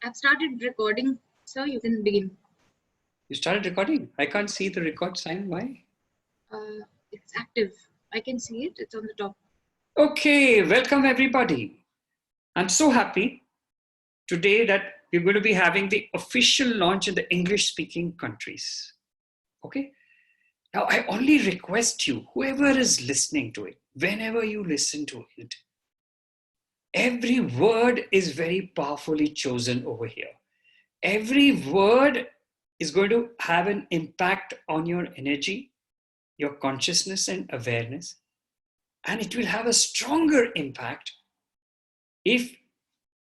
I've started recording, so you can begin. You started recording? I can't see the record sign. Why? It's active. I can see it. It's on the top. Okay, welcome everybody. I'm so happy today that we're going to be having the official launch in the English-speaking countries. Okay? Now, I only request you, whoever is listening to it, whenever you listen to it, every word is very powerfully chosen over here. Every word is going to have an impact on your energy, your consciousness and awareness, and it will have a stronger impact if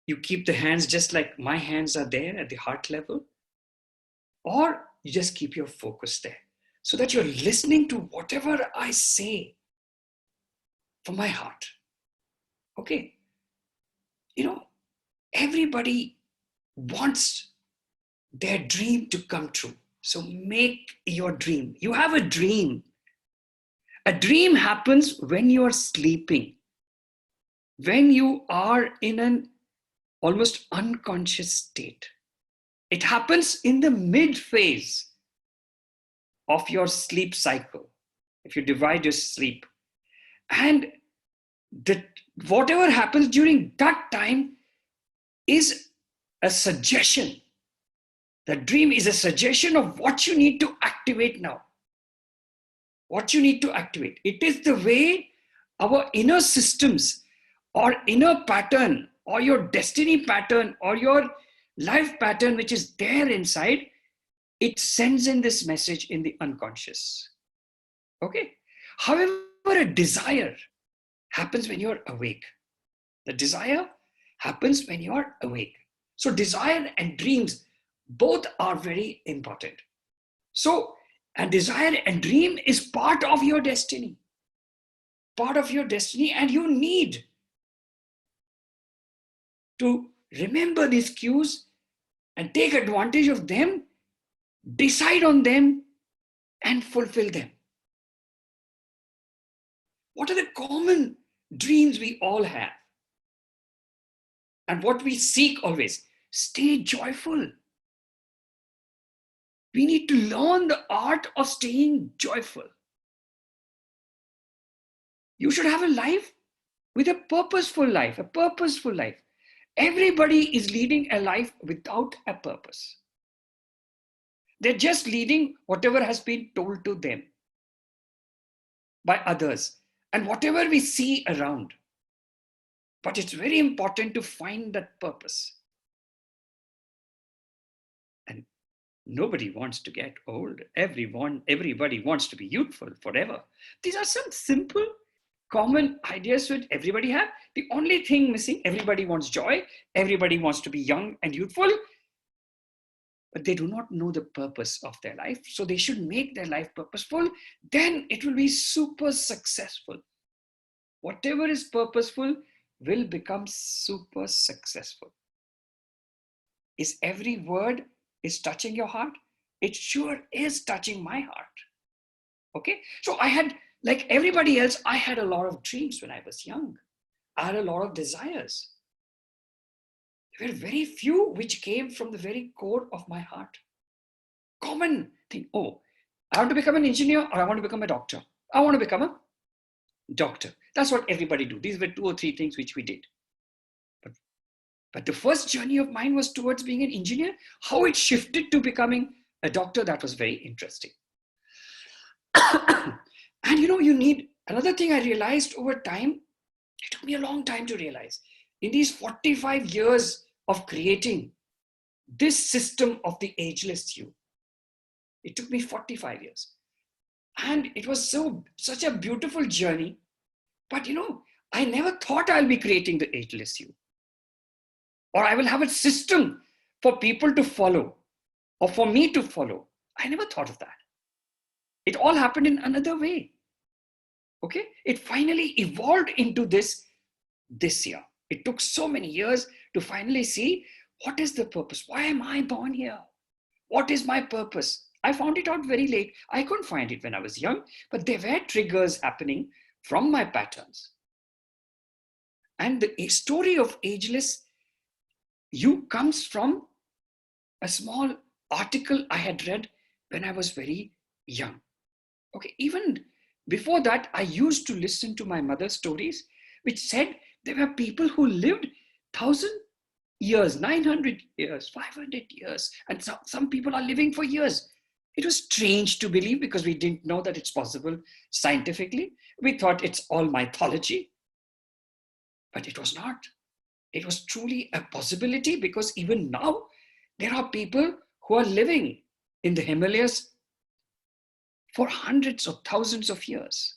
you keep the hands just like my hands are there at the heart level, or you just keep your focus there so that you're listening to whatever I say from my heart. Okay? You know, everybody wants their dream to come true. So make your dream. You have a dream. A dream happens when you are sleeping, when you are in an almost unconscious state. It happens in the mid phase of your sleep cycle, if you divide your sleep. And whatever happens during that time is a suggestion. The dream is a suggestion of what you need to activate now. What you need to activate. It is the way our inner systems or inner pattern or your destiny pattern or your life pattern, which is there inside, it sends in this message in the unconscious. Okay? However, a desire happens when you're awake. The desire happens when you're awake. So desire and dreams both are very important. So a desire and dream is part of your destiny. Part of your destiny, and you need to remember these cues and take advantage of them, decide on them, and fulfill them. What are the common dreams we all have? And what we seek always? Stay joyful. We need to learn the art of staying joyful. You should have a life with a purposeful life, a purposeful life. Everybody is leading a life without a purpose. They're just leading whatever has been told to them by others and whatever we see around. But it's very important to find that purpose. And nobody wants to get old. Everybody wants to be youthful forever. These are some simple, common ideas which everybody have. The only thing missing, everybody wants joy. Everybody wants to be young and youthful. But they do not know the purpose of their life. So they should make their life purposeful. Then it will be super successful. Whatever is purposeful will become super successful. Is every word is touching your heart? It sure is touching my heart. Okay? So I had, like everybody else, I had a lot of dreams when I was young. I had a lot of desires. There were very few which came from the very core of my heart. Common thing. Oh, I want to become an engineer, or I want to become a doctor. I want to become a doctor. That's what everybody do. These were 2 or 3 things which we did. But the first journey of mine was towards being an engineer. How it shifted to becoming a doctor, that was very interesting. And you need, another thing I realized over time, it took me a long time to realize. In these 45 years of creating this system of the ageless you, it took me 45 years. And it was such a beautiful journey. But I never thought I'll be creating the ageless you. Or I will have a system for people to follow, or for me to follow. I never thought of that. It all happened in another way. Okay? It finally evolved into this year. It took so many years to finally see, what is the purpose? Why am I born here? What is my purpose? I found it out very late. I couldn't find it when I was young, but there were triggers happening from my patterns. And the story of Ageless you comes from a small article I had read when I was very young. Okay, even before that, I used to listen to my mother's stories, which said there were people who lived 1,000 years, 900 years, 500 years, and some people are living for years. It was strange to believe because we didn't know that it's possible scientifically. We thought it's all mythology, but it was not. It was truly a possibility because even now, there are people who are living in the Himalayas for hundreds of thousands of years.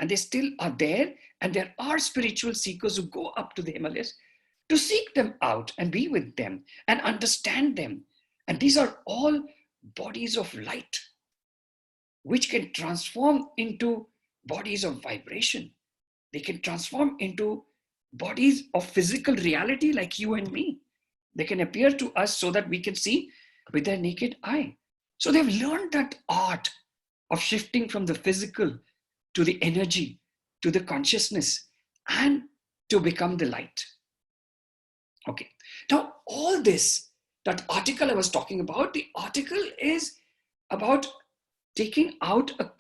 And they still are there. And there are spiritual seekers who go up to the Himalayas to seek them out and be with them and understand them. And these are all bodies of light, which can transform into bodies of vibration. They can transform into bodies of physical reality like you and me. They can appear to us so that we can see with their naked eye. So they've learned that art of shifting from the physical to the energy, to the consciousness, and to become the light. Okay. Now, all this, that article I was talking about, the article is about taking out a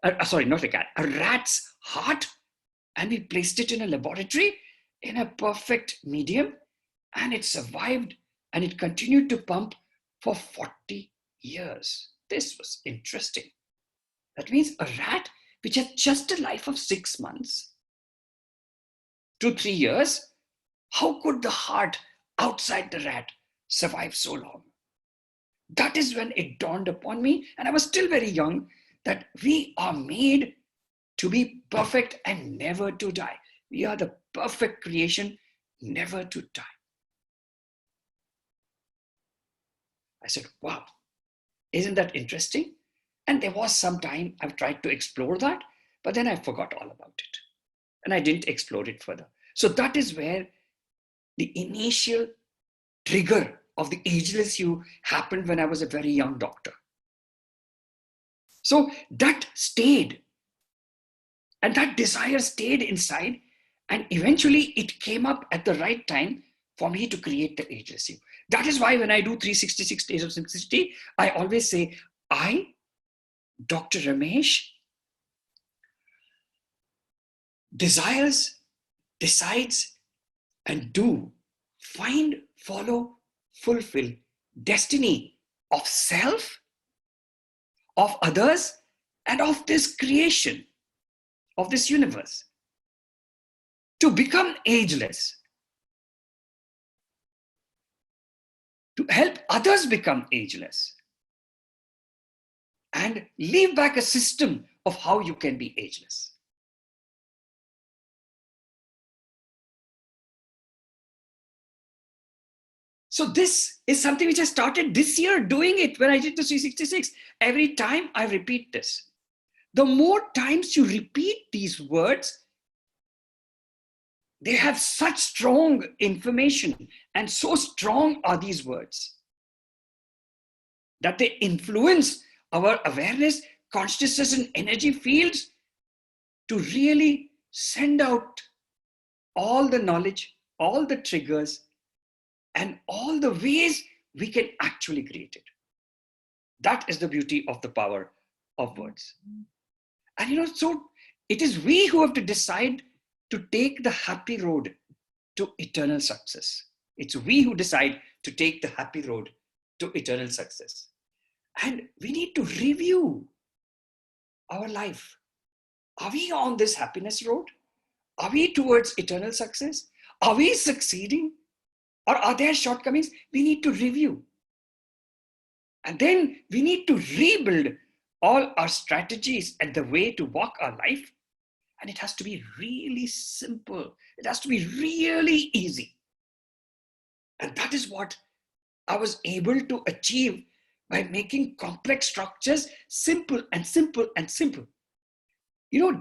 rat's heart, and we placed it in a laboratory in a perfect medium, and it survived and it continued to pump for 40 years. This was interesting. That means a rat which had just a life of 6 months to 3 years, how could the heart outside the rat survive so long? That is when it dawned upon me, and I was still very young, that we are made to be perfect and never to die. We are the perfect creation, never to die. I said, wow, isn't that interesting? And there was some time I've tried to explore that, but then I forgot all about it. And I didn't explore it further. So that is where the initial trigger of the ageless you happened when I was a very young doctor. So that stayed. And that desire stayed inside. And eventually it came up at the right time for me to create the ageless you. That is why when I do 366 days of simplicity, I always say, I, Dr. Ramesh, desires, decides, and do, find, follow, fulfill destiny of self, of others, and of this creation, of this universe, to become ageless, to help others become ageless, and leave back a system of how you can be ageless. So this is something which I started this year doing it when I did the 366. Every time I repeat this. The more times you repeat these words, they have such strong information, and so strong are these words that they influence our awareness, consciousness, and energy fields to really send out all the knowledge, all the triggers, and all the ways we can actually create it. That is the beauty of the power of words. And so it is we who have to decide to take the happy road to eternal success. It's we who decide to take the happy road to eternal success. And we need to review our life. Are we on this happiness road? Are we towards eternal success? Are we succeeding? Or are there shortcomings? We need to review. And then we need to rebuild all our strategies and the way to walk our life. And it has to be really simple. It has to be really easy. And that is what I was able to achieve by making complex structures simple and simple and simple.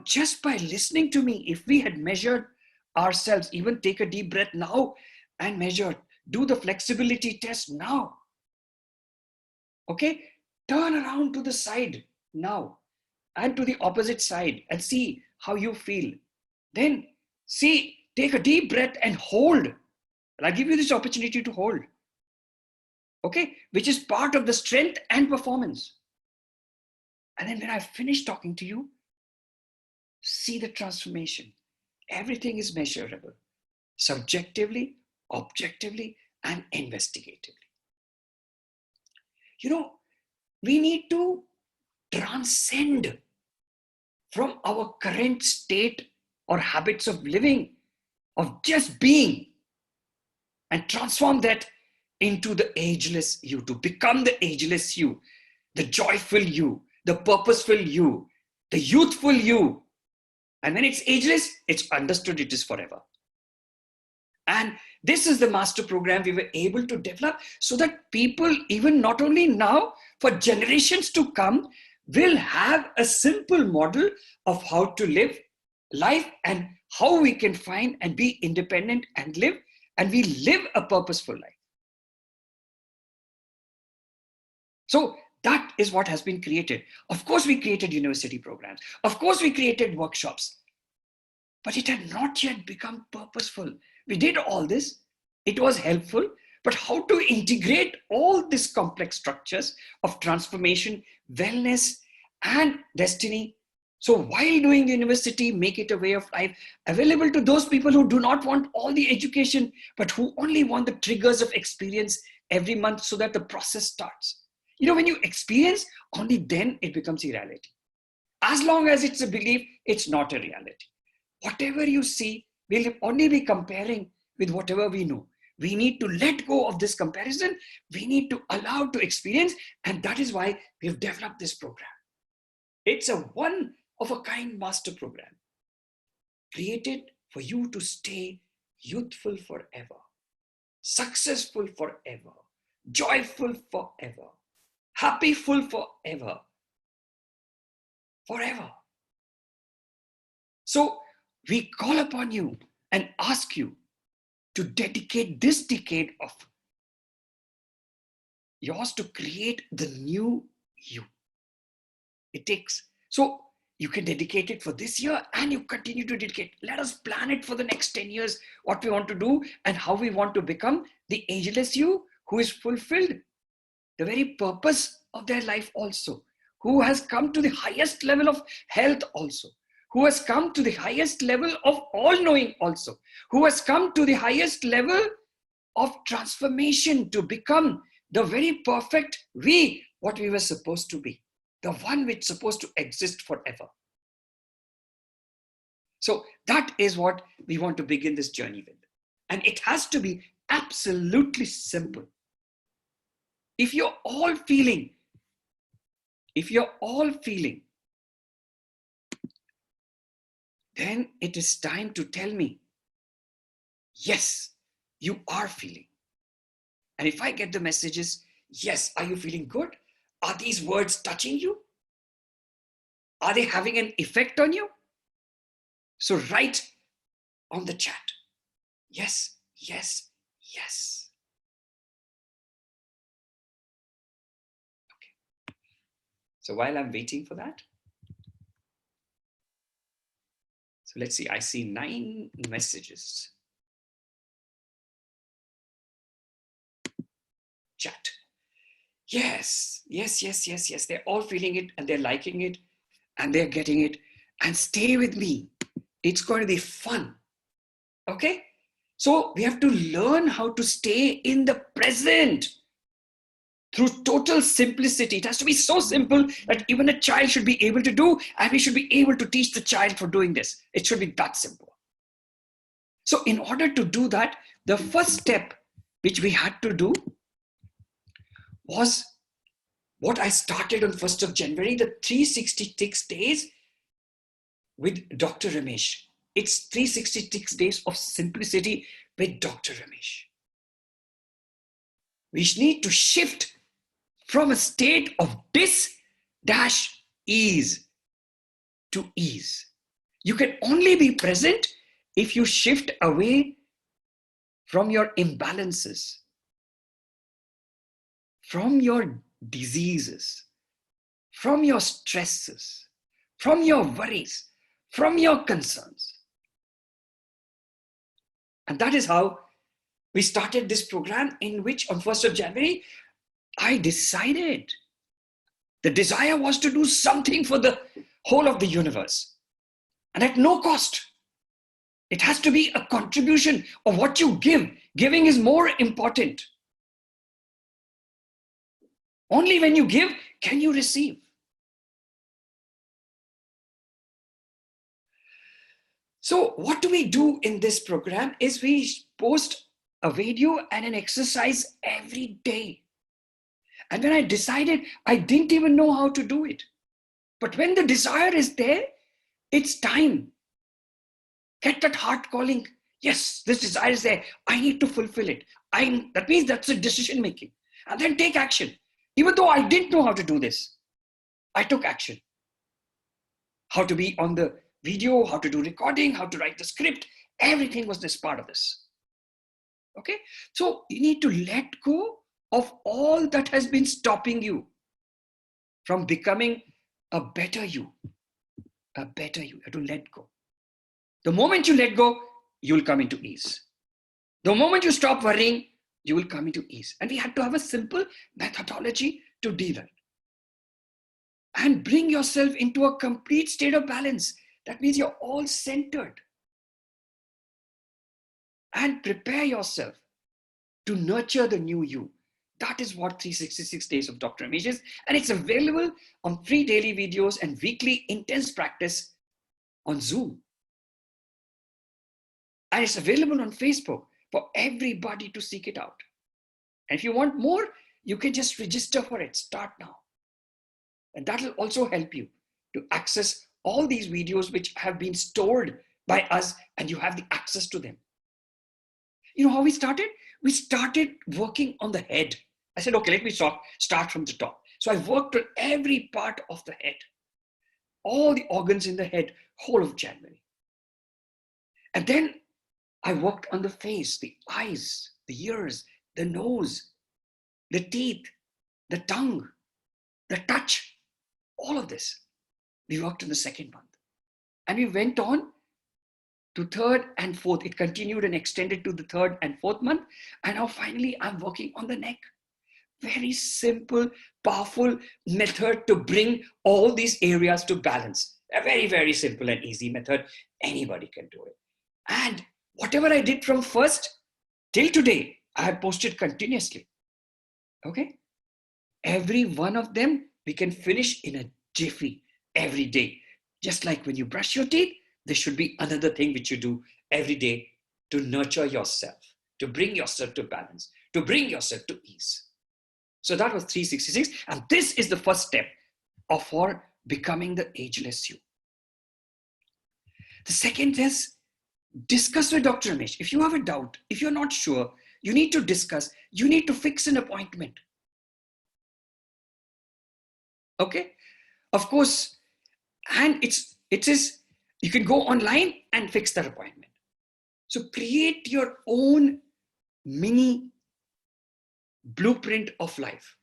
Just by listening to me, if we had measured ourselves, even take a deep breath now and measure, do the flexibility test now. Okay, turn around to the side now and to the opposite side and see how you feel. Then take a deep breath and hold I'll give you this opportunity to hold. Okay, which is part of the strength and performance. And then when I finish talking to you, see the transformation. Everything is measurable, subjectively, objectively, and investigatively. You know, we need to transcend from our current state or habits of living, of just being, and transform that into the ageless you, to become the ageless you, the joyful you, the purposeful you, the youthful you. And when it's ageless, it's understood it is forever. And this is the master program we were able to develop so that people, even not only now, for generations to come, will have a simple model of how to live life and how we can find and be independent and live, and we live a purposeful life. So that is what has been created. Of course, we created university programs. Of course, we created workshops. But it had not yet become purposeful. We did all this. It was helpful. But how to integrate all these complex structures of transformation, wellness, and destiny? So while doing the university, make it a way of life available to those people who do not want all the education, but who only want the triggers of experience every month so that the process starts. You know, when you experience, only then it becomes a reality. As long as it's a belief, it's not a reality. Whatever you see, we'll only be comparing with whatever we know. We need to let go of this comparison. We need to allow to experience. And that is why we've developed this program. It's a one-of-a-kind master program created for you to stay youthful forever, successful forever, joyful forever, happyful forever, forever. So we call upon you and ask you to dedicate this decade of yours to create the new you. It takes, so you can dedicate it for this year and you continue to dedicate. Let us plan it for the next 10 years, what we want to do and how we want to become the ageless you who is fulfilled the very purpose of their life also, who has come to the highest level of health also, who has come to the highest level of all-knowing also, who has come to the highest level of transformation to become the very perfect we, what we were supposed to be, the one which is supposed to exist forever. So that is what we want to begin this journey with. And it has to be absolutely simple. If you're all feeling, then it is time to tell me, yes, you are feeling. And if I get the messages, yes, are you feeling good? Are these words touching you? Are they having an effect on you? So write on the chat, yes, yes, yes. Okay. So while I'm waiting for that, so let's see, I see 9 messages. Chat. Yes, yes, yes, yes, yes. They're all feeling it and they're liking it and they're getting it. And stay with me. It's going to be fun. Okay? So we have to learn how to stay in the present through total simplicity. It has to be so simple that even a child should be able to do, and we should be able to teach the child for doing this. It should be that simple. So in order to do that, the first step which we had to do was what I started on 1st of January, the 366 days with Dr. Ramesh. It's 366 days of simplicity with Dr. Ramesh. We need to shift from a state of dis-ease to ease. You can only be present if you shift away from your imbalances, from your diseases, from your stresses, from your worries, from your concerns. And that is how we started this program in which on 1st of January, I decided the desire was to do something for the whole of the universe and at no cost. It has to be a contribution of what you give. Giving is more important. Only when you give can you receive. So what do we do in this program is we post a video and an exercise every day. And when I decided, I didn't even know how to do it. But when the desire is there, it's time. Get that heart calling. Yes, this desire is there. I need to fulfill it. That means that's a decision making. And then take action. Even though I didn't know how to do this, I took action. How to be on the video, how to do recording, how to write the script. Everything was this part of this. Okay? So you need to let go of all that has been stopping you from becoming a better you. A better you. You have to let go. The moment you let go, you will come into ease. The moment you stop worrying, you will come into ease. And we had to have a simple methodology to deal with. And bring yourself into a complete state of balance. That means you're all centered. And prepare yourself to nurture the new you. That is what 366 Days of Dr. Amish is. And it's available on free daily videos and weekly intense practice on Zoom. And it's available on Facebook for everybody to seek it out. And if you want more, you can just register for it. Start now. And that will also help you to access all these videos which have been stored by us and you have the access to them. You know how we started? We started working on the head. I said, okay, let me start from the top. So I worked on every part of the head, all the organs in the head, whole of January. And then I worked on the face, the eyes, the ears, the nose, the teeth, the tongue, the touch, all of this. We worked in the second month. And we went on to third and fourth. It continued and extended to the third and fourth month. And now finally, I'm working on the neck. Very simple, powerful method to bring all these areas to balance. A very, very simple and easy method. Anybody can do it. And whatever I did from first till today, I have posted continuously. Okay? Every one of them, we can finish in a jiffy every day. Just like when you brush your teeth, there should be another thing which you do every day to nurture yourself, to bring yourself to balance, to bring yourself to ease. So that was 366. And this is the first step for becoming the ageless you. The second is discuss with Dr. Amish. If you have a doubt, if you're not sure, you need to discuss. You need to fix an appointment. Okay? Of course, and it is, you can go online and fix that appointment. So create your own mini blueprint of life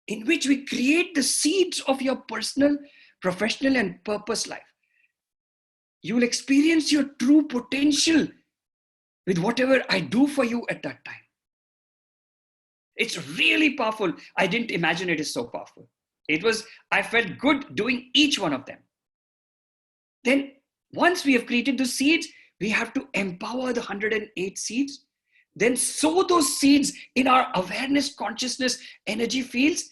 in which we create the seeds of your personal, professional, and purpose life. You will experience your true potential with whatever I do for you at that time. It's really powerful. I didn't imagine it is so powerful. I felt good doing each one of them. Then once we have created the seeds, we have to empower the 108 seeds, then sow those seeds in our awareness, consciousness, energy fields.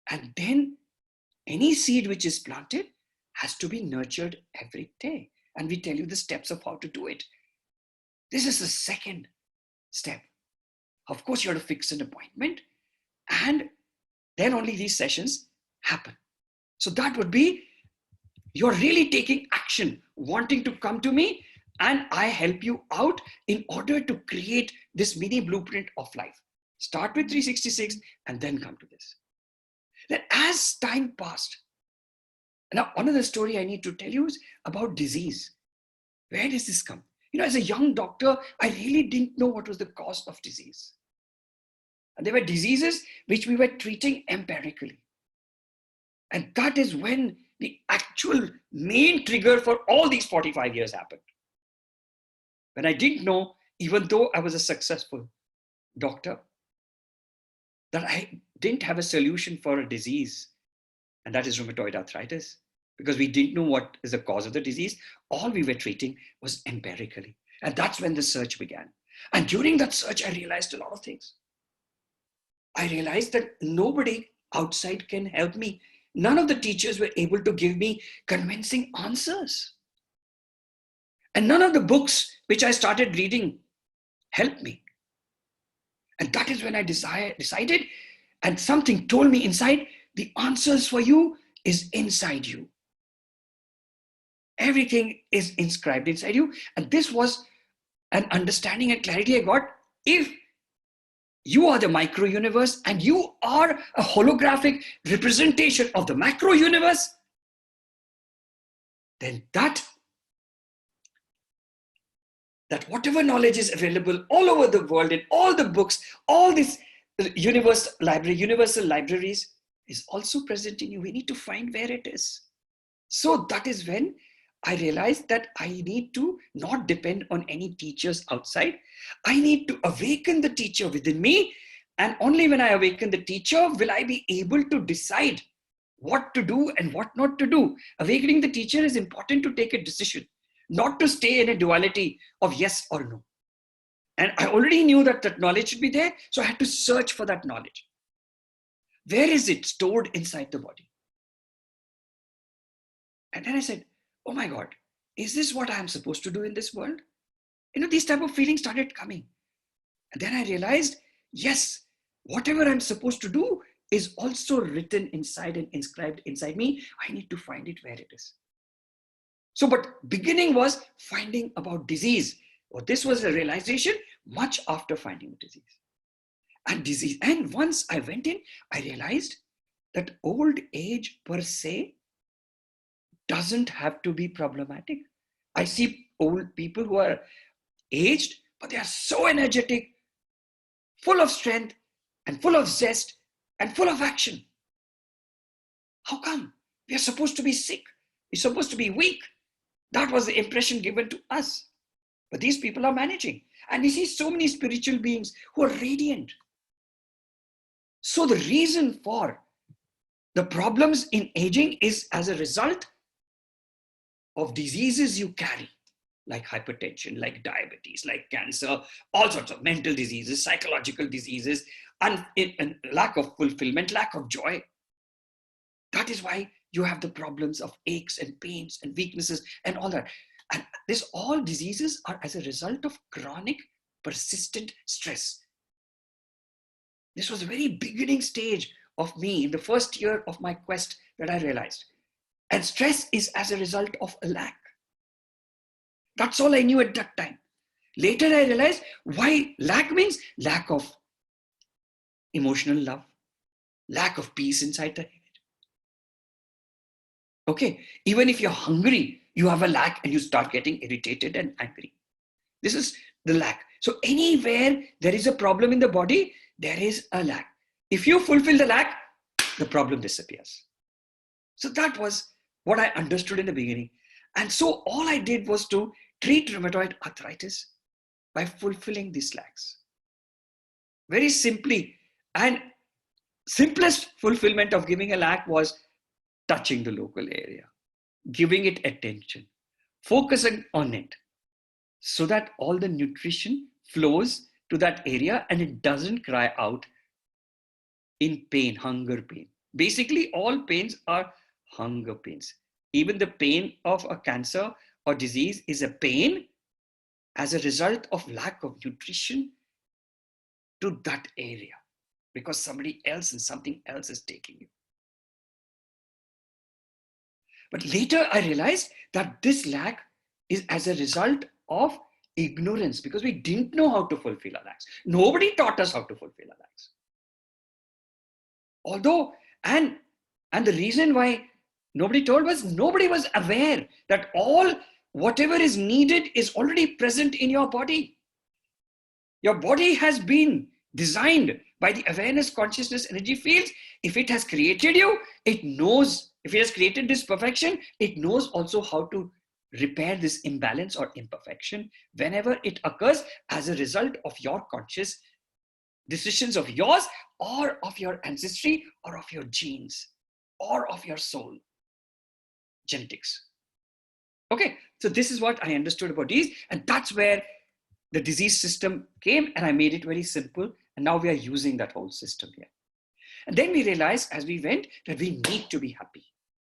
And then any seed which is planted has to be nurtured every day. And we tell you the steps of how to do it. This is the second step. Of course, you have to fix an appointment and then only these sessions happen. So that would be, you're really taking action, wanting to come to me, and I help you out in order to create this mini blueprint of life. Start with 366 and then come to this. Then as time passed, now another story I need to tell you is about disease. Where does this come? You know, as a young doctor, I really didn't know what was the cause of disease. And there were diseases which we were treating empirically. And that is when the actual main trigger for all these 45 years happened. When I didn't know even though I was a successful doctor, that I didn't have a solution for a disease, and that is rheumatoid arthritis, because we didn't know what is the cause of the disease. All we were treating was empirically. And that's when the search began. And during that search, I realized a lot of things. I realized that nobody outside can help me. None of the teachers were able to give me convincing answers. And none of the books which I started reading helped me. And that is when I decided, and something told me inside, the answers for you is inside you. Everything is inscribed inside you. And this was an understanding and clarity I got. If you are the micro universe and you are a holographic representation of the macro universe, then that whatever knowledge is available all over the world in all the books, all these universal libraries is also present in you. We need to find where it is. So that is when I realized that I need to not depend on any teachers outside. I need to awaken the teacher within me. And only when I awaken the teacher will I be able to decide what to do and what not to do. Awakening the teacher is important to take a decision, not to stay in a duality of yes or no. And I already knew that that knowledge should be there. So I had to search for that knowledge. Where is it stored inside the body? And then I said, oh my God, is this what I'm supposed to do in this world? These type of feelings started coming. And then I realized, yes, whatever I'm supposed to do is also written inside and inscribed inside me. I need to find it where it is. So, but beginning was finding about disease. Well, this was a realization much after finding the disease. And once I went in, I realized that old age per se doesn't have to be problematic. I see old people who are aged, but they are so energetic, full of strength and full of zest and full of action. How come? We are supposed to be sick. We're supposed to be weak. That was the impression given to us. But these people are managing. And we see so many spiritual beings who are radiant. So the reason for the problems in aging is as a result of diseases you carry, like hypertension, like diabetes, like cancer, all sorts of mental diseases, psychological diseases, and lack of fulfillment, lack of joy. That is why you have the problems of aches and pains and weaknesses and all that. And this all diseases are as a result of chronic, persistent stress. This was a very beginning stage of me in the first year of my quest that I realized. And stress is as a result of a lack. That's all I knew at that time. Later I realized why lack means lack of emotional love, lack of peace inside the head. Okay, even if you're hungry, you have a lack and you start getting irritated and angry. This is the lack. So anywhere there is a problem in the body, there is a lack. If you fulfill the lack, the problem disappears. So that was what I understood in the beginning. And so all I did was to treat rheumatoid arthritis by fulfilling these lacks. Very simply, and simplest fulfillment of giving a lack was touching the local area, giving it attention, focusing on it so that all the nutrition flows to that area and it doesn't cry out in pain, hunger pain. Basically, all pains are hunger pains. Even the pain of a cancer or disease is a pain as a result of lack of nutrition to that area because somebody else and something else is taking you. But later I realized that this lack is as a result of ignorance because we didn't know how to fulfill our lacks. Nobody taught us how to fulfill our lacks. Although, and the reason why nobody told was nobody was aware that whatever is needed is already present in your body. Your body has been designed by the awareness, consciousness, energy fields. If it has created you, it knows. If it has created this perfection, it knows also how to repair this imbalance or imperfection whenever it occurs as a result of your conscious decisions of yours or of your ancestry or of your genes or of your soul, genetics. Okay, so this is what I understood about these, and that's where the disease system came, and I made it very simple, and now we are using that whole system here. And then we realized as we went that we need to be happy.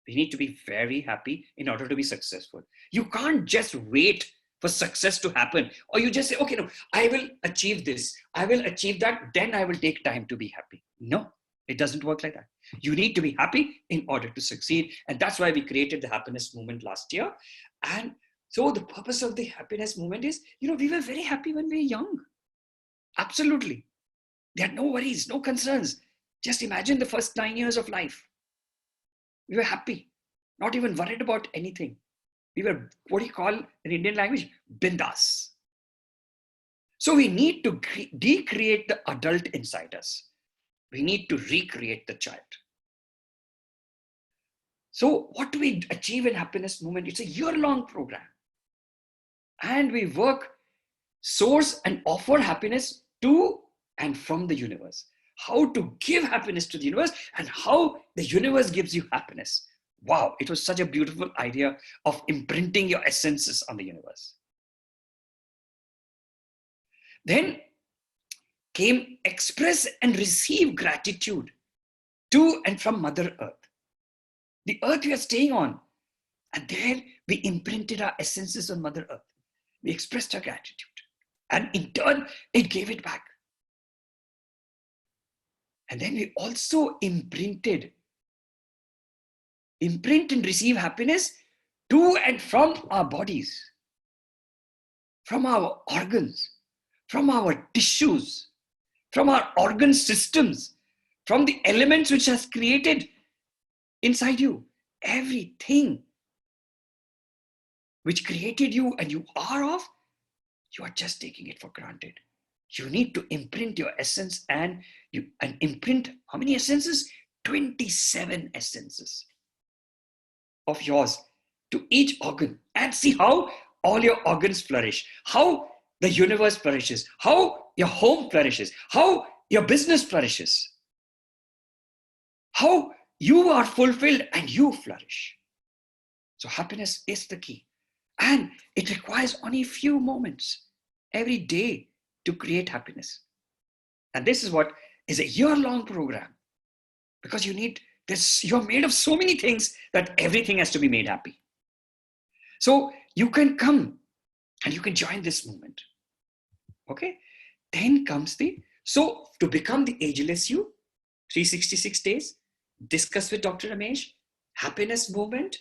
We need to be very happy in order to be successful. You can't just wait for success to happen, or you just say, okay, no, I will achieve this, I will achieve that, then I will take time to be happy. No, it doesn't work like that. You need to be happy in order to succeed. And that's why we created the happiness movement last year. And so the purpose of the happiness movement is, we were very happy when we were young. Absolutely. There are no worries, no concerns. Just imagine the first 9 years of life. We were happy, not even worried about anything. We were, what do you call in Indian language? Bindas. So we need to decreate the adult inside us. We need to recreate the child. So what do we achieve in happiness movement? It's a year-long program. And we work, source and offer happiness to and from the universe. How to give happiness to the universe and how the universe gives you happiness. Wow, it was such a beautiful idea of imprinting your essences on the universe. Then came express and receive gratitude to and from Mother Earth. The earth we are staying on. And there we imprinted our essences on Mother Earth. We expressed our gratitude. And in turn, it gave it back. And then we also imprint and receive happiness to and from our bodies, from our organs, from our tissues, from our organ systems, from the elements which has created inside you. Everything which created you and you are of, you are just taking it for granted. You need to imprint your essence and imprint how many essences? 27 essences of yours to each organ, and see how all your organs flourish, how the universe flourishes, how your home flourishes, how your business flourishes, how you are fulfilled and you flourish. So happiness is the key, and it requires only a few moments every day to create happiness. And this is what is a year-long program, because you're made of so many things that everything has to be made happy. So you can come and you can join this movement. Okay. Then comes so to become the Ageless You, 366 days, discuss with Dr. Ramesh, happiness movement.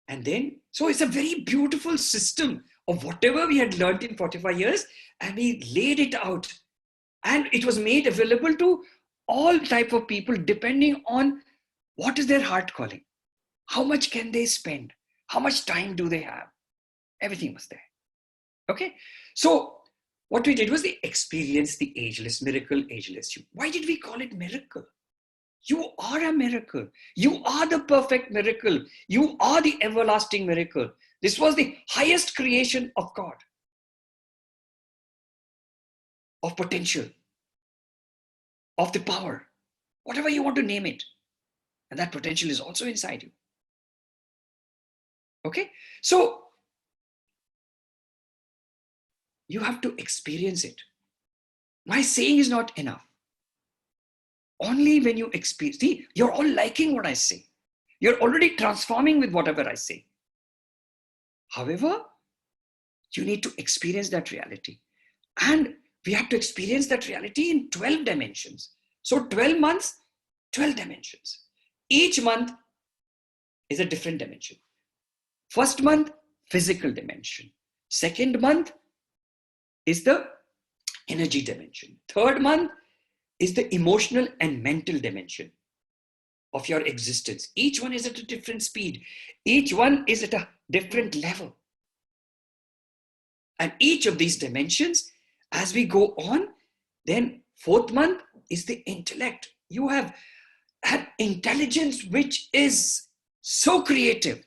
And then, so it's a very beautiful system of whatever we had learned in 45 years, and we laid it out. And it was made available to all type of people depending on what is their heart calling. How much can they spend? How much time do they have? Everything was there. Okay. So what we did was we experienced the ageless miracle, Ageless You. Why did we call it miracle? You are a miracle. You are the perfect miracle. You are the everlasting miracle. This was the highest creation of God, of potential, of the power, whatever you want to name it. And that potential is also inside you. Okay? So you have to experience it. My saying is not enough. Only when you experience, see, you're all liking what I say. You're already transforming with whatever I say. However, you need to experience that reality. And we have to experience that reality in 12 dimensions. So 12 months, 12 dimensions. Each month is a different dimension. First month, physical dimension. Second month is the energy dimension. Third month is the emotional and mental dimension of your existence. Each one is at a different speed. Each one is at a different level. And each of these dimensions, as we go on, then fourth month is the intellect. You have an intelligence which is so creative.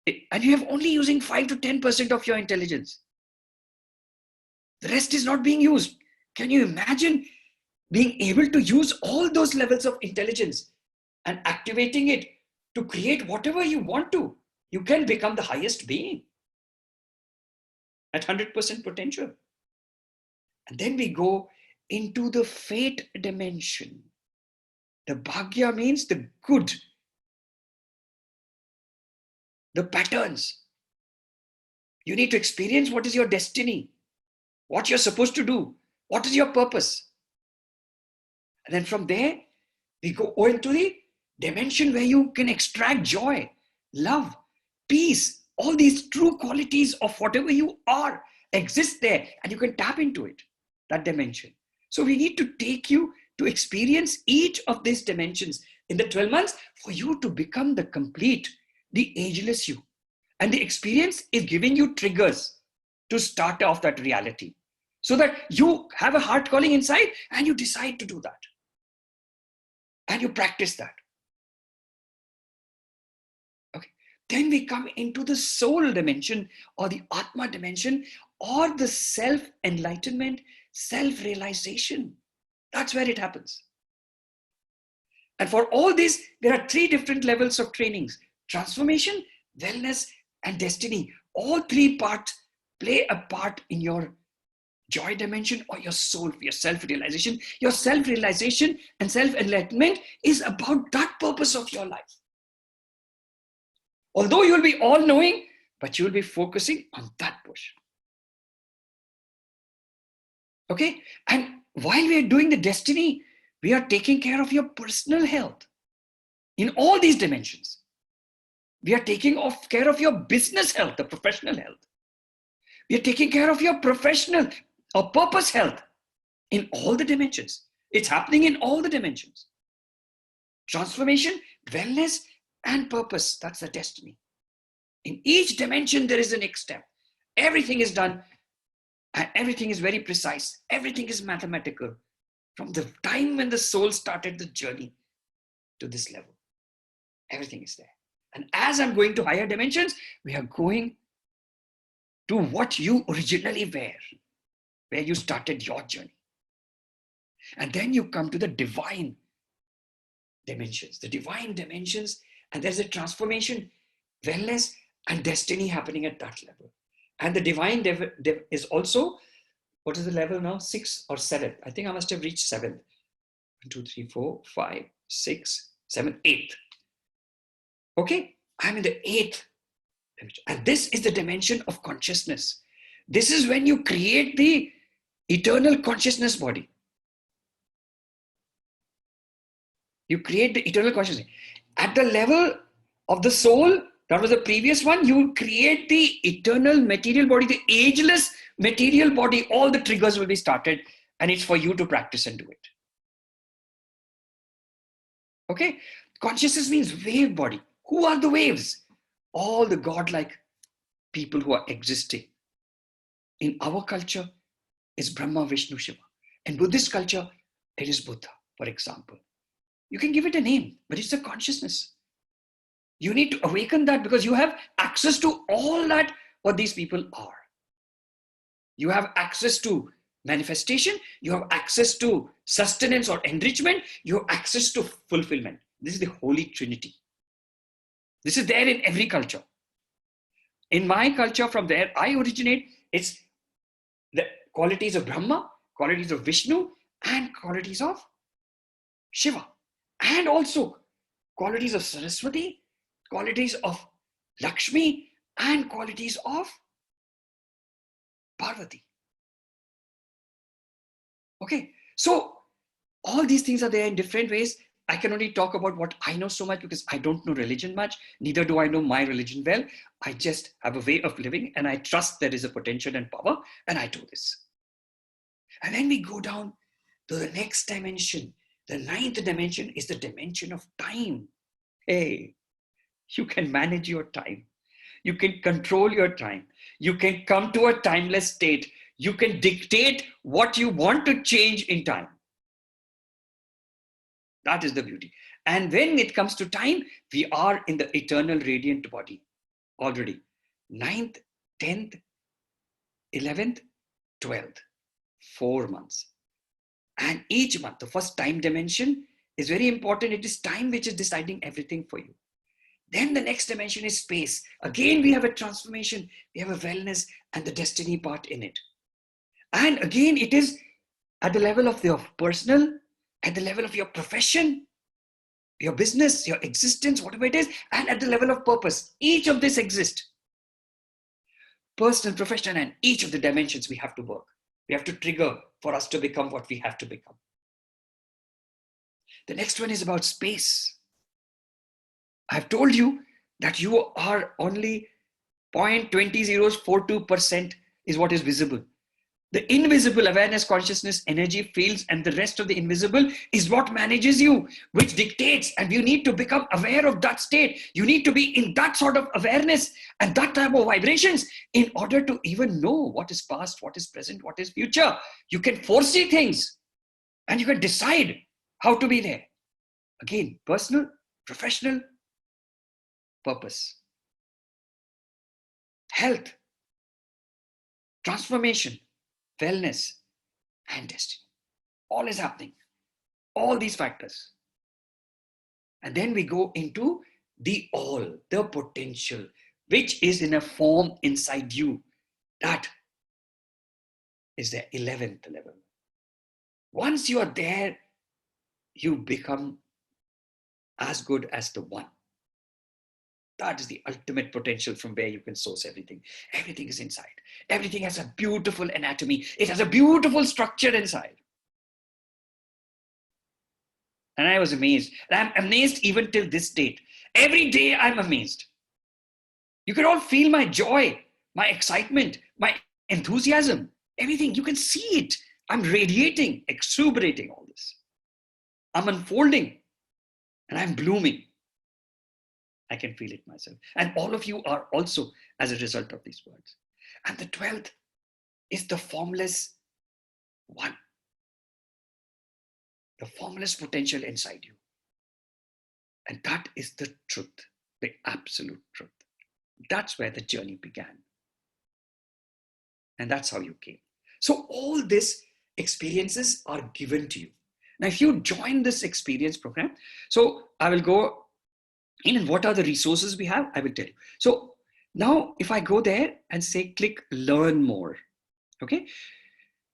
And you have only using 5 to 10% of your intelligence. The rest is not being used. Can you imagine being able to use all those levels of intelligence and activating it to create whatever you want to? You can become the highest being at 100% potential. And then we go into the fate dimension. The bhagya means the good, the patterns. You need to experience what is your destiny, what you're supposed to do, what is your purpose. And then from there, we go into the dimension where you can extract joy, love, peace, all these true qualities of whatever you are exist there, and you can tap into it, that dimension. So we need to take you to experience each of these dimensions in the 12 months for you to become the complete, the ageless you. And the experience is giving you triggers to start off that reality so that you have a heart calling inside and you decide to do that. And you practice that. Okay. Then we come into the soul dimension or the Atma dimension or the self-enlightenment, self-realization. That's where it happens. And for all this, there are 3 different levels of trainings: transformation, wellness, and destiny. All 3 parts play a part in your joy dimension or your soul, your self-realization. Your self-realization and self-enlightenment is about that purpose of your life. Although you'll be all-knowing, but you'll be focusing on that push. Okay? And while we are doing the destiny, we are taking care of your personal health in all these dimensions. We are taking care of your business health, the professional health. We are taking care of your professional or purpose health in all the dimensions. It's happening in all the dimensions. Transformation, wellness, and purpose. That's the destiny. In each dimension, there is a next step. Everything is done, and everything is very precise. Everything is mathematical. From the time when the soul started the journey to this level, everything is there. And as I'm going to higher dimensions, we are going to what you originally were, where you started your journey. And then you come to the divine dimensions, and there's a transformation, wellness, and destiny happening at that level. And the divine is also, what is the level now? 6 or 7. I think I must have reached 7th. 1, 2, 3, 4, 5, 6, 7, 8th. Okay, I'm in the 8th dimension. And this is the dimension of consciousness. This is when you create the eternal consciousness body. You create the eternal consciousness. At the level of the soul, that was the previous one, you create the eternal material body, the ageless material body. All the triggers will be started, and it's for you to practice and do it. Okay? Consciousness means wave body. Who are the waves? All the godlike people who are existing. In our culture, it's Brahma, Vishnu, Shiva. In Buddhist culture, it is Buddha, for example. You can give it a name, but it's a consciousness. You need to awaken that because you have access to all that what these people are. You have access to manifestation. You have access to sustenance or enrichment. You have access to fulfillment. This is the Holy Trinity. This is there in every culture. In my culture, from where I originate, it's the qualities of Brahma, qualities of Vishnu, and qualities of Shiva. And also qualities of Saraswati, qualities of Lakshmi, and qualities of Parvati. Okay, so all these things are there in different ways. I can only talk about what I know so much because I don't know religion much. Neither do I know my religion well. I just have a way of living and I trust there is a potential and power and I do this. And then we go down to the next dimension. The 9th dimension is the dimension of time. Hey, you can manage your time. You can control your time. You can come to a timeless state. You can dictate what you want to change in time. That is the beauty. And when it comes to time, we are in the eternal radiant body. already. 9th, 10th, 11th, 12th, 4 months. And each month, the first time dimension is very important. It is time which is deciding everything for you. Then the next dimension is space. Again, we have a transformation, we have a wellness and the destiny part in it. And again, it is at the level of your personal, at the level of your profession, your business, your existence, whatever it is, and at the level of purpose. Each of this exists. Personal, professional, and each of the dimensions we have to work. We have to trigger for us to become what we have to become. The next one is about space. I've told you that you are only 0.2042% is what is visible. The invisible awareness, consciousness, energy, fields, and the rest of the invisible is what manages you, which dictates, and you need to become aware of that state. You need to be in that sort of awareness and that type of vibrations in order to even know what is past, what is present, what is future. You can foresee things and you can decide how to be there. Again, personal, professional, purpose, health, transformation, wellness, and destiny. All is happening. All these factors. And then we go into the all, the potential, which is in a form inside you. That is the 11th level. Once you are there, you become as good as the one. That is the ultimate potential from where you can source everything. Everything is inside. Everything has a beautiful anatomy. It has a beautiful structure inside. And I was amazed. And I'm amazed even till this date. Every day I'm amazed. You can all feel my joy, my excitement, my enthusiasm, everything. You can see it. I'm radiating, exuberating all this. I'm unfolding and I'm blooming. I can feel it myself. And all of you are also as a result of these words. And the 12th is the formless one. The formless potential inside you. And that is the truth, the absolute truth. That's where the journey began. And that's how you came. So all these experiences are given to you. Now, if you join this experience program, so I will go in and what are the resources we have, I will tell you. So now if I go there and say, click learn more, okay?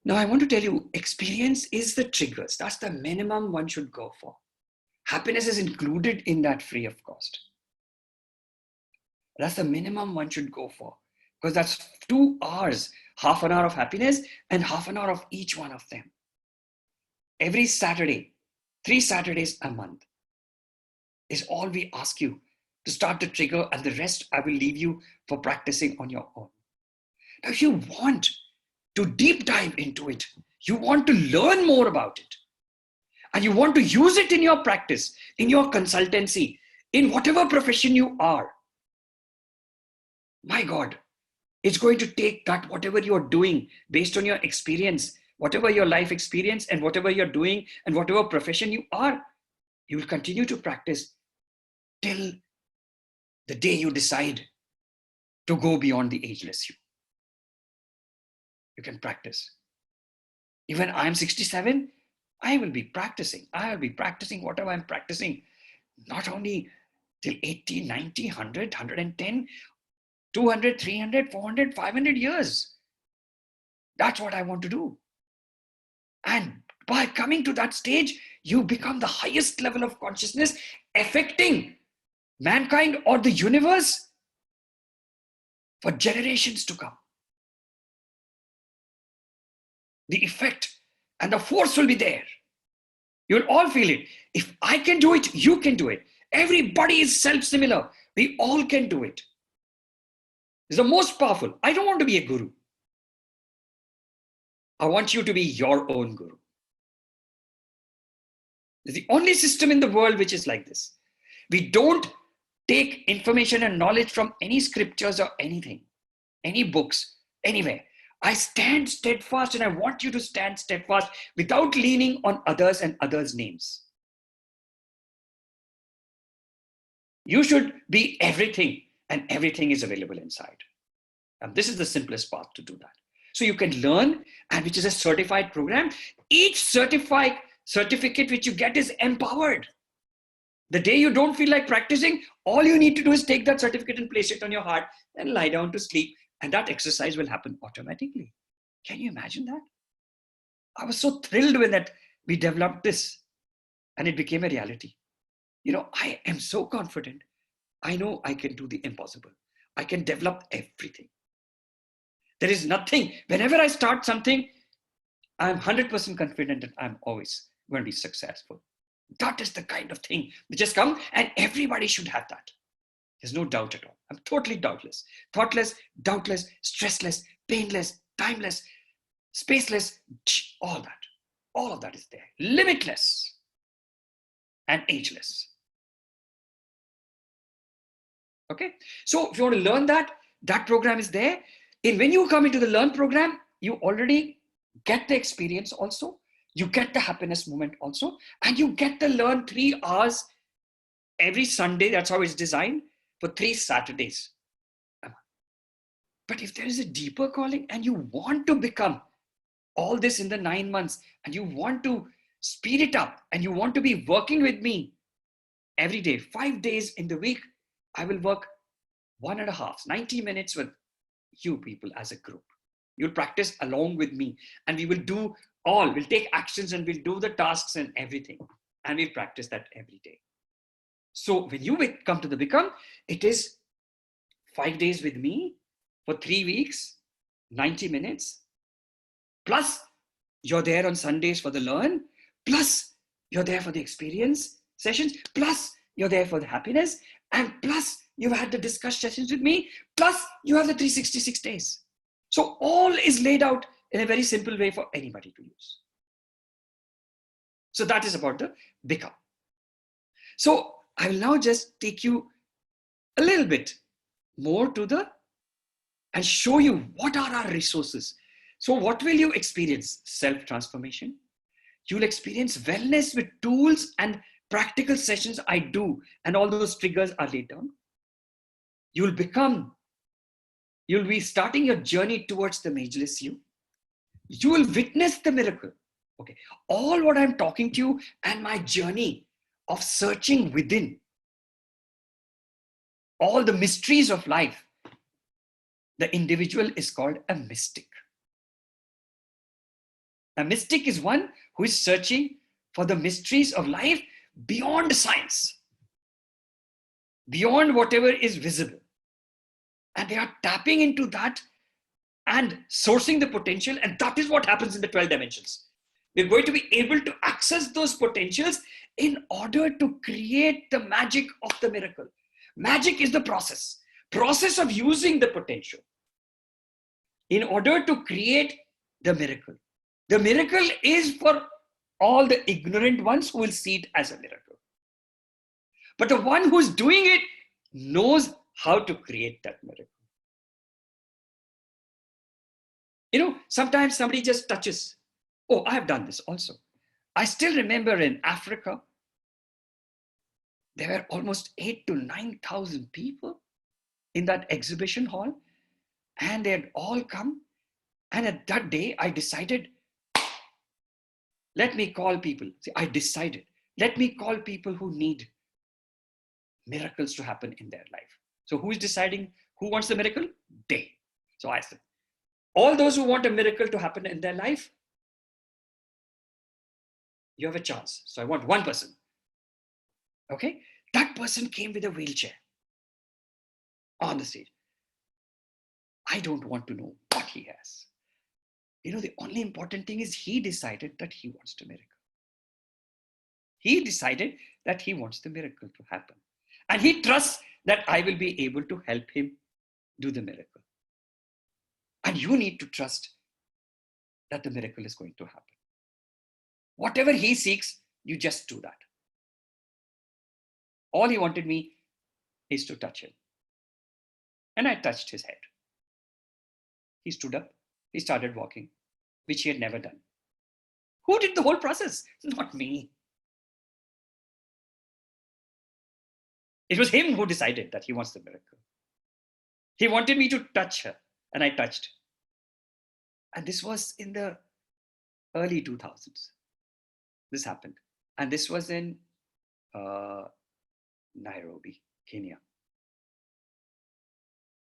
Now I want to tell you, experience is the triggers. That's the minimum one should go for. Happiness is included in that free of cost. That's the minimum one should go for, because that's 2 hours, half an hour of happiness and half an hour of each one of them. Every Saturday, 3 Saturdays a month is all we ask you to start the trigger, and the rest I will leave you for practicing on your own. Now, if you want to deep dive into it, you want to learn more about it, and you want to use it in your practice, in your consultancy, in whatever profession you are, my God, it's going to take that whatever you're doing based on your experience, whatever your life experience and whatever you're doing and whatever profession you are, you will continue to practice till the day you decide to go beyond the ageless you. You can practice. Even I'm 67, I will be practicing. I will be practicing whatever I'm practicing, not only till 80, 90, 100, 110, 200, 300, 400, 500 years. That's what I want to do. And by coming to that stage, you become the highest level of consciousness affecting mankind or the universe for generations to come. The effect and the force will be there. You'll all feel it. If I can do it, you can do it. Everybody is self-similar. We all can do it. It's the most powerful. I don't want to be a guru. I want you to be your own guru. It's the only system in the world which is like this. We don't take information and knowledge from any scriptures or anything, any books, anywhere. I stand steadfast, and I want you to stand steadfast without leaning on others and others' names. You should be everything and everything is available inside. And this is the simplest path to do that. So you can learn, and which is a certified program. Each certificate which you get is empowered. The day you don't feel like practicing, all you need to do is take that certificate and place it on your heart and lie down to sleep. And that exercise will happen automatically. Can you imagine that? I was so thrilled when that we developed this and it became a reality. I am so confident. I know I can do the impossible. I can develop everything. There is nothing. Whenever I start something, I'm 100% confident that I'm always going to be successful. That is the kind of thing that just come, and everybody should have that. There's no doubt at all. I'm totally doubtless, thoughtless, doubtless, stressless, painless, timeless, spaceless, all that. All of that is there. Limitless and ageless. Okay. So if you want to learn that program is there. And when you come into the Learn program, you already get the experience also. You get the happiness moment also. And you get to learn 3 hours every Sunday. That's how it's designed, for 3 Saturdays. But if there is a deeper calling and you want to become all this in the 9 months, and you want to speed it up, and you want to be working with me every day, 5 days in the week, I will work 1.5, 90 minutes with you people as a group. You'll practice along with me, and we will do we'll take actions, and we'll do the tasks and everything. And we'll practice that every day. So when you come to the Become, it is 5 days with me for 3 weeks, 90 minutes. Plus you're there on Sundays for the Learn. Plus you're there for the experience sessions. Plus you're there for the happiness. And plus you've had the discuss sessions with me. Plus you have the 366 days. So all is laid out in a very simple way for anybody to use. So that is about the Become. So I will now just take you a little bit more and show you what are our resources. So what will you experience? Self-transformation. You'll experience wellness with tools and practical sessions I do, and all those triggers are laid down. You'll be starting your journey towards the Ageless you. You will witness the miracle. Okay. All what I'm talking to you and my journey of searching within all the mysteries of life, the individual is called a mystic. A mystic is one who is searching for the mysteries of life beyond science, beyond whatever is visible. And they are tapping into that and sourcing the potential. And that is what happens in the 12 dimensions. We're going to be able to access those potentials in order to create the magic of the miracle. Magic is the process of using the potential in order to create the miracle. The miracle is for all the ignorant ones who will see it as a miracle. But the one who's doing it knows how to create that miracle. Sometimes somebody just touches. Oh, I have done this also. I still remember in Africa, there were almost 8,000 to 9,000 people in that exhibition hall, and they had all come. And at that day, I decided, let me call people. Let me call people who need miracles to happen in their life. So who is deciding who wants the miracle? They. So I said, all those who want a miracle to happen in their life, you have a chance. So I want one person. Okay. That person came with a wheelchair on the stage. I don't want to know what he has. The only important thing is he decided that he wants the miracle. He decided that he wants the miracle to happen. And he trusts that I will be able to help him do the miracle. And you need to trust that the miracle is going to happen. Whatever he seeks, you just do that. All he wanted me is to touch him. And I touched his head. He stood up. He started walking, which he had never done. Who did the whole process? Not me. It was him who decided that he wants the miracle. He wanted me to touch her, and I touched. And this was in the early 2000s. This happened. And this was in Nairobi, Kenya.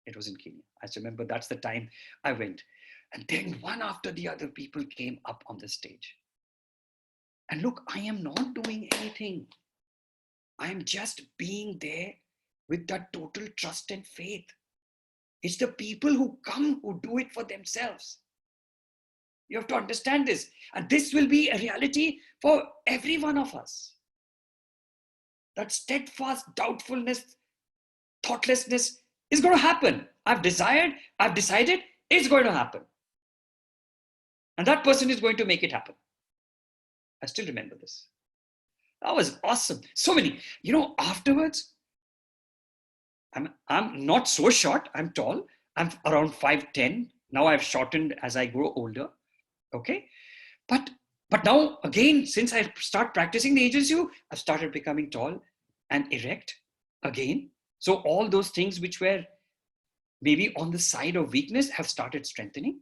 It was in Kenya. I remember that's the time I went. And then one after the other, people came up on the stage. And look, I am not doing anything. I am just being there with that total trust and faith. It's the people who come who do it for themselves. You have to understand this. And this will be a reality for every one of us. That steadfast doubtfulness, thoughtlessness is going to happen. I've decided, it's going to happen. And that person is going to make it happen. I still remember this. That was awesome. So many, afterwards, I'm not so short. I'm tall. I'm around 5'10". Now I've shortened as I grow older. Okay. But now again, since I start practicing the Ageless You, I've started becoming tall and erect again. So all those things which were maybe on the side of weakness have started strengthening.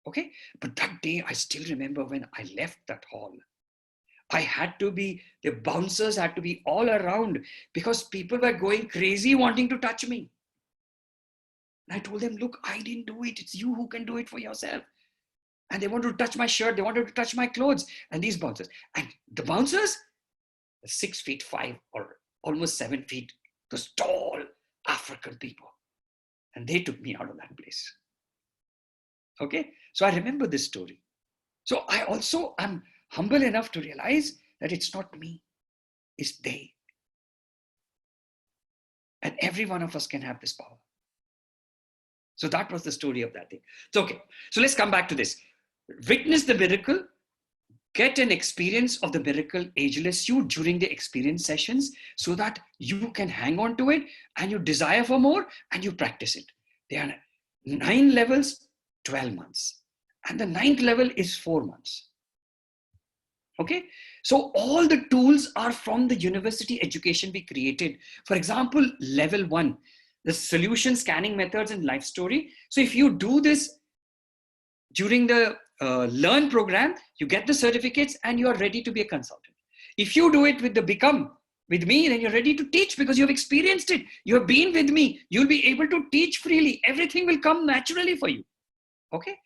Okay. But that day, I still remember when I left that hall, the bouncers had to be all around because people were going crazy wanting to touch me. And I told them, look, I didn't do it. It's you who can do it for yourself. And they wanted to touch my shirt. They wanted to touch my clothes. And these bouncers. And the bouncers, 6'5" or almost 7 feet, those tall African people. And they took me out of that place. Okay. So I remember this story. So I also am humble enough to realize that it's not me, it's they. And every one of us can have this power. So that was the story of that thing. So, okay. So let's come back to this. Witness the miracle, get an experience of the miracle Ageless You during the experience sessions so that you can hang on to it and you desire for more and you practice it. There are 9 levels, 12 months. And the 9th level is 4 months. Okay, so all the tools are from the university education we created. For example, level 1, the solution scanning methods and life story. So if you do this during the learn program, you get the certificates and you are ready to be a consultant. If you do it with the become with me, then you're ready to teach because you've experienced it. You have been with me. You'll be able to teach freely. Everything will come naturally for you. Okay,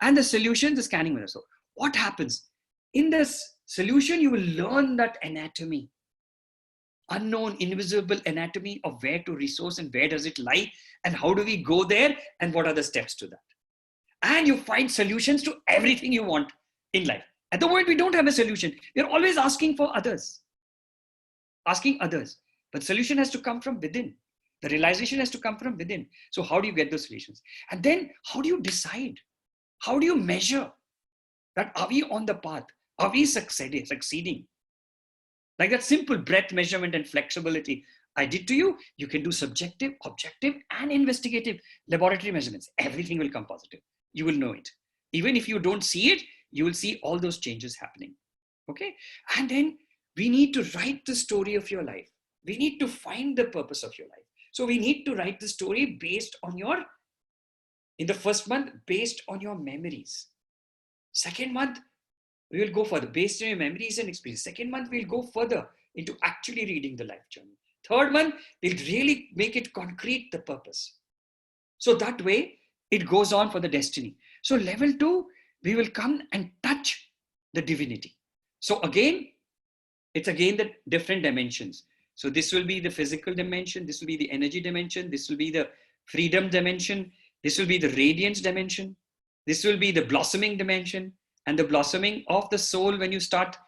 and the solution, the scanning method. So what happens in this solution? You will learn that anatomy, unknown, invisible anatomy of where to resource and where does it lie and how do we go there and what are the steps to that. And you find solutions to everything you want in life. At the moment, we don't have a solution. We're always asking for others, but solution has to come from within. The realization has to come from within. So how do you get those solutions? And then how do you decide? How do you measure that? Are we on the path? Are we succeeding? Like that simple breath measurement and flexibility I did to you, you can do subjective, objective, and investigative laboratory measurements. Everything will come positive. You will know it. Even if you don't see it, you will see all those changes happening. Okay? And then we need to write the story of your life. We need to find the purpose of your life. So we need to write the story based on in the first month, based on your memories. Second month, we will go further based on your memories and experience. Second month, we'll go further into actually reading the life journey. Third month, we'll really make it concrete, the purpose. So that way, it goes on for the destiny. So level 2, we will come and touch the divinity. So again, it's again the different dimensions. So this will be the physical dimension. This will be the energy dimension. This will be the freedom dimension. This will be the radiance dimension. This will be the blossoming dimension and the blossoming of the soul when you start,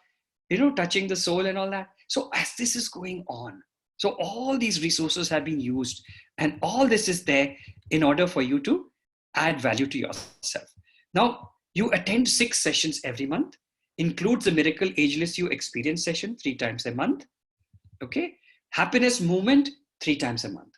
touching the soul and all that. So as this is going on, so all these resources have been used and all this is there in order for you to add value to yourself. Now, you attend 6 sessions every month, includes the Miracle Ageless You experience session 3 times a month. Okay. Happiness movement 3 times a month.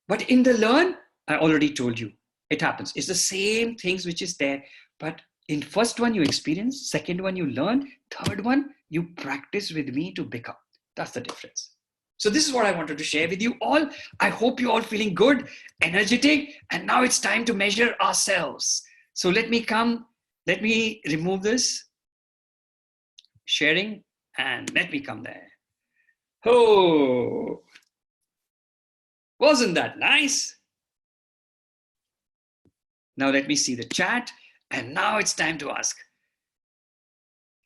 But in the learn, I already told you, it happens. It's the same things which is there. But in first one, you experience. Second one, you learn. Third one, you practice with me to become. That's the difference. So this is what I wanted to share with you all. I hope you're all feeling good, energetic, and now it's time to measure ourselves. So let me remove this sharing and let me come there. Oh, wasn't that nice? Now let me see the chat, and now it's time to ask.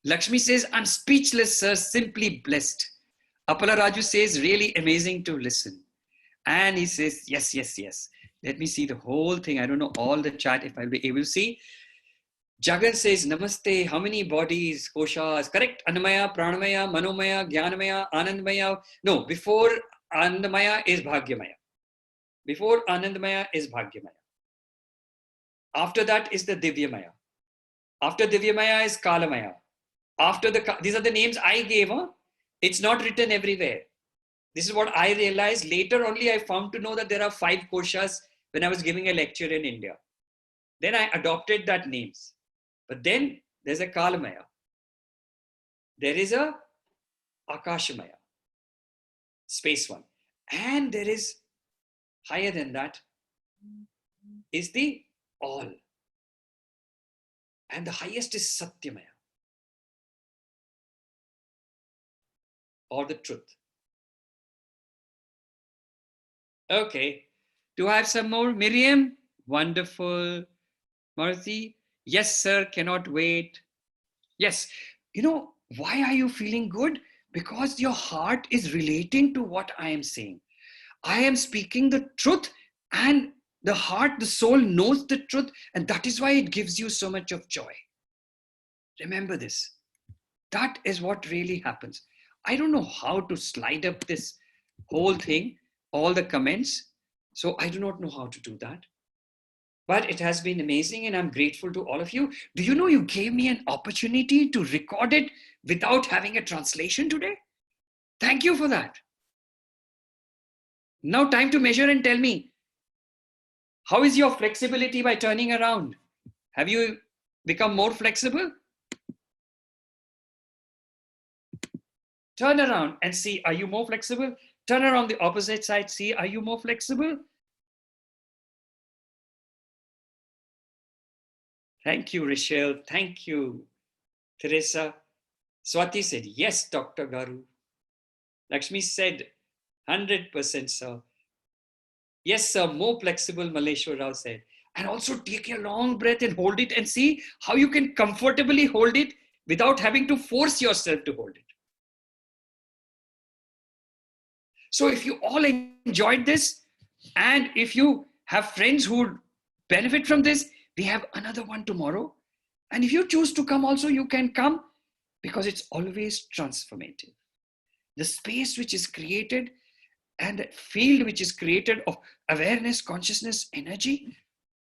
Lakshmi says, I'm speechless, sir, simply blessed. Apala Raju says, really amazing to listen. And he says, yes, yes, yes. Let me see the whole thing. I don't know all the chat if I'll be able to see. Jagan says, namaste. How many bodies? Koshas. Correct. Annamaya, Pranamaya, Manomaya, Jnanamaya, Anandamaya. No, before Anandamaya is Bhagyamaya. Before Anandamaya is Bhagyamaya. After that is the Divyamaya. After Divyamaya is Kalamaya. These are the names I gave. Huh? It's not written everywhere. This is what I realized. Later only I found to know that there are 5 koshas when I was giving a lecture in India. Then I adopted that names. But then there's a Kalamaya. There is a Akashamaya, space one. And there is, higher than that, is the all. And the highest is Satyamaya, or the truth. Okay. Do I have some more? Miriam? Wonderful. Marthi? Yes, sir. Cannot wait. Yes. You know, why are you feeling good? Because your heart is relating to what I am saying. I am speaking the truth, and the heart, the soul knows the truth, and that is why it gives you so much of joy. Remember this. That is what really happens. I don't know how to slide up this whole thing, all the comments. So I do not know how to do that. But it has been amazing, and I'm grateful to all of you. Do you know you gave me an opportunity to record it without having a translation today? Thank you for that. Now time to measure and tell me, how is your flexibility by turning around? Have you become more flexible? Turn around and see, are you more flexible? Turn around the opposite side, see, are you more flexible? Thank you, Rochelle. Thank you, Teresa. Swati said, yes, Dr. Garu. Lakshmi said, 100%, sir. Yes, sir, more flexible, Maleshwar Rao said. And also take a long breath and hold it and see how you can comfortably hold it without having to force yourself to hold it. So if you all enjoyed this, and if you have friends who benefit from this, we have another one tomorrow. And if you choose to come also, you can come, because it's always transformative. The space which is created and the field which is created of awareness, consciousness, energy,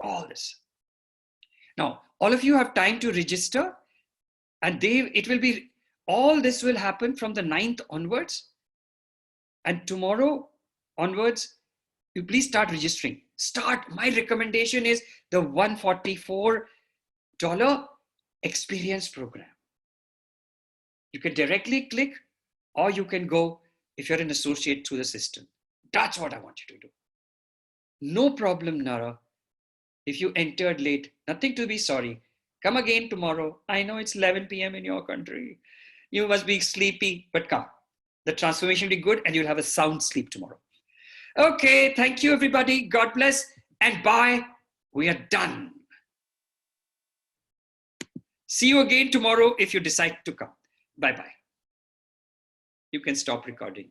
all this. Now, all of you have time to register, and all this will happen from the 9th onwards. And tomorrow onwards, you please start registering. My recommendation is the $144 experience program. You can directly click, or you can go if you're an associate through the system. That's what I want you to do. No problem, Nara. If you entered late, nothing to be sorry. Come again tomorrow. I know it's 11 p.m. in your country. You must be sleepy, but come. The transformation will be good, and you'll have a sound sleep tomorrow. Okay, thank you, everybody. God bless, and bye. We are done. See you again tomorrow if you decide to come. Bye-bye. You can stop recording.